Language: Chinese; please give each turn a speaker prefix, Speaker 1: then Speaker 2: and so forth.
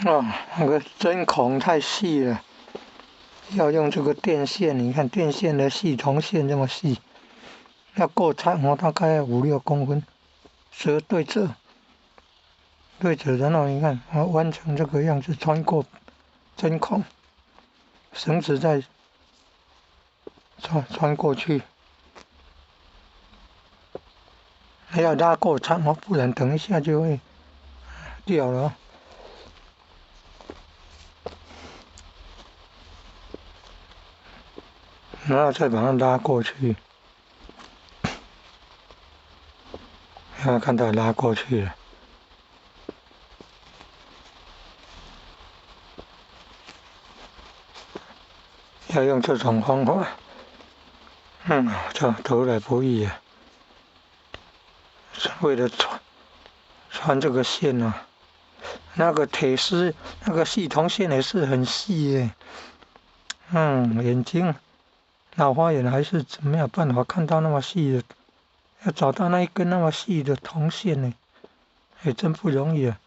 Speaker 1: 哦，那个针孔太细了，要用这个电线，你看电线的细铜线这么细，要够长哦，大概5、6公分，对折，对折，然后你看弯成这个样子，穿过针孔，绳子再穿过去，还要拉够长哦，不然等一下就会掉了哦。然后再把它拉过去，看到拉过去了。要用这种方法，这得来不易啊！为了穿这个线啊，那个铁丝那个细铜线也是很细耶。眼睛老花眼还是没有办法看到那么细的，要找到那一根那么细的铜线呢，也真不容易啊。